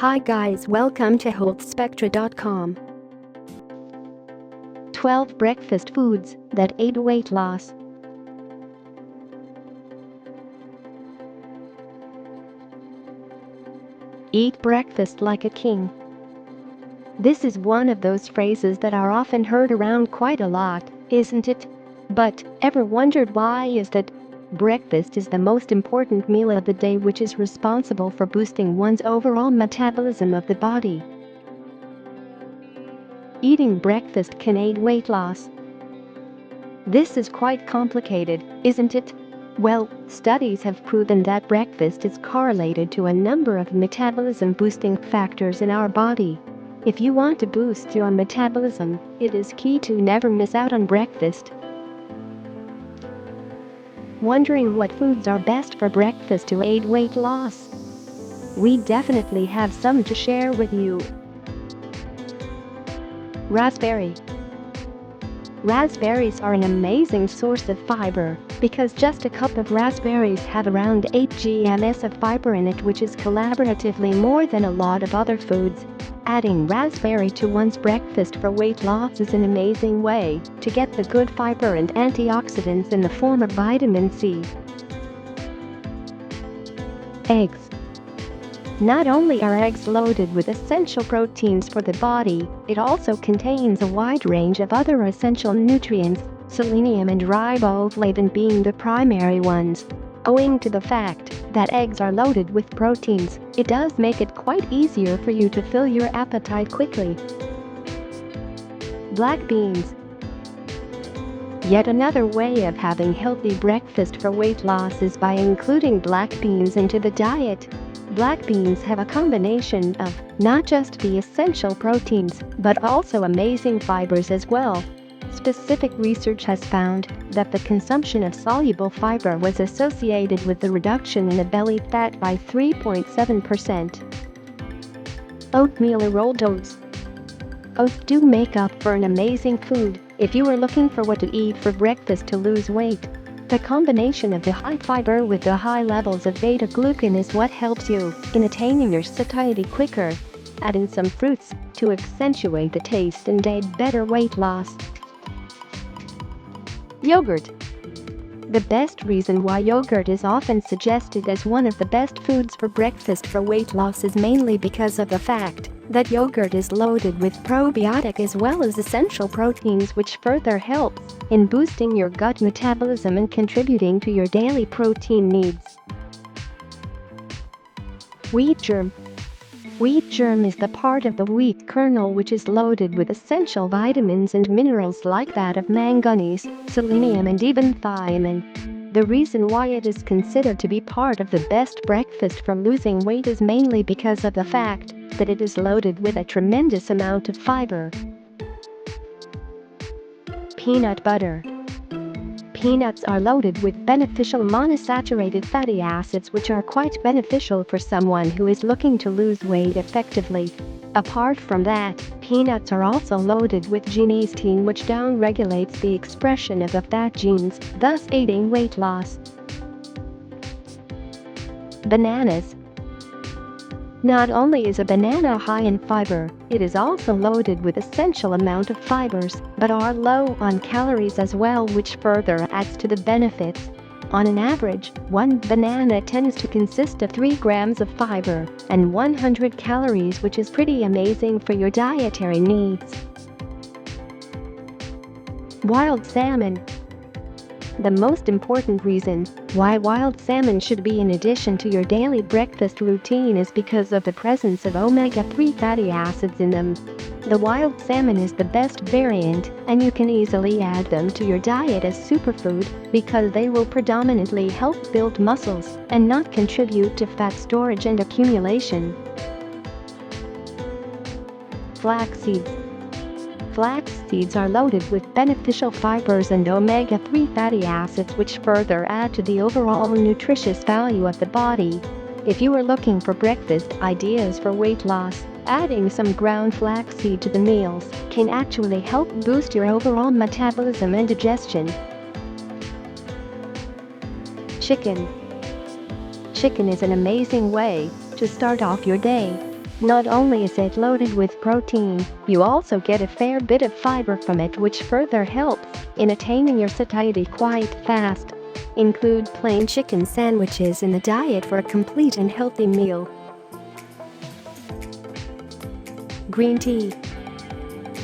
Hi guys, welcome to Healthspectra.com. 12 breakfast foods that aid weight loss. Eat breakfast like a king. This is one of those phrases that are often heard around quite a lot, isn't it? But ever wondered why is that? Breakfast is the most important meal of the day, which is responsible for boosting one's overall metabolism of the body. Eating breakfast can aid weight loss. This is quite complicated, isn't it? Well, studies have proven that breakfast is correlated to a number of metabolism-boosting factors in our body. If you want to boost your metabolism, it is key to never miss out on breakfast. Wondering what foods are best for breakfast to aid weight loss? We definitely have some to share with you. Raspberry. Raspberries are an amazing source of fiber because just a cup of raspberries have around 8 grams of fiber in it, which is collaboratively more than a lot of other foods. Adding raspberry to one's breakfast for weight loss is an amazing way to get the good fiber and antioxidants in the form of vitamin C. Eggs. Not only are eggs loaded with essential proteins for the body, it also contains a wide range of other essential nutrients, selenium and riboflavin being the primary ones. Owing to the fact that eggs are loaded with proteins, it does make it quite easier for you to fill your appetite quickly. Black beans. Yet another way of having healthy breakfast for weight loss is by including black beans into the diet. Black beans have a combination of not just the essential proteins, but also amazing fibers as well. Specific research has found that the consumption of soluble fiber was associated with the reduction in the belly fat by 3.7%. Oatmeal or rolled oats. Oats do make up for an amazing food if you are looking for what to eat for breakfast to lose weight. The combination of the high fiber with the high levels of beta-glucan is what helps you in attaining your satiety quicker. Add in some fruits to accentuate the taste and aid better weight loss. Yogurt. The best reason why yogurt is often suggested as one of the best foods for breakfast for weight loss is mainly because of the fact that yogurt is loaded with probiotic as well as essential proteins, which further helps in boosting your gut metabolism and contributing to your daily protein needs. Wheat germ. Wheat germ is the part of the wheat kernel which is loaded with essential vitamins and minerals like that of manganese, selenium and even thiamine. The reason why it is considered to be part of the best breakfast for losing weight is mainly because of the fact that it is loaded with a tremendous amount of fiber. Peanut butter. Peanuts are loaded with beneficial monosaturated fatty acids, which are quite beneficial for someone who is looking to lose weight effectively. Apart from that, peanuts are also loaded with genistein, which downregulates the expression of the fat genes, thus aiding weight loss. Bananas. Not only is a banana high in fiber, it is also loaded with essential amount of fibers, but are low on calories as well, which further adds to the benefits. On an average, one banana tends to consist of 3 grams of fiber and 100 calories, which is pretty amazing for your dietary needs. Wild salmon. The most important reason why wild salmon should be in addition to your daily breakfast routine is because of the presence of omega-3 fatty acids in them. The wild salmon is the best variant, and you can easily add them to your diet as superfood because they will predominantly help build muscles and not contribute to fat storage and accumulation. Flax seeds. Flax seeds are loaded with beneficial fibers and omega-3 fatty acids, which further add to the overall nutritious value of the body. If you are looking for breakfast ideas for weight loss, adding some ground flaxseed to the meals can actually help boost your overall metabolism and digestion. Chicken. Chicken is an amazing way to start off your day. Not only is it loaded with protein, you also get a fair bit of fiber from it, which further helps in attaining your satiety quite fast. Include plain chicken sandwiches in the diet for a complete and healthy meal. Green tea.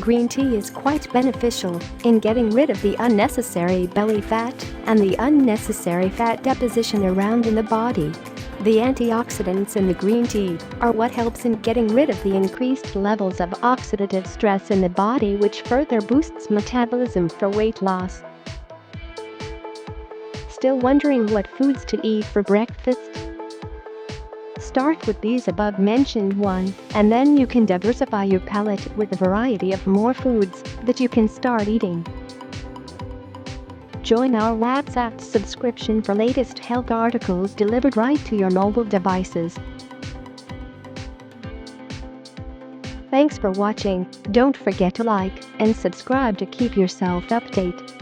Green tea is quite beneficial in getting rid of the unnecessary belly fat and the unnecessary fat deposition around in the body. The antioxidants in the green tea are what helps in getting rid of the increased levels of oxidative stress in the body, which further boosts metabolism for weight loss. Still wondering what foods to eat for breakfast? Start with these above-mentioned ones, and then you can diversify your palate with a variety of more foods that you can start eating. Join our WhatsApp subscription for latest health articles delivered right to your mobile devices. Thanks for watching. Don't forget to like and subscribe to keep yourself updated.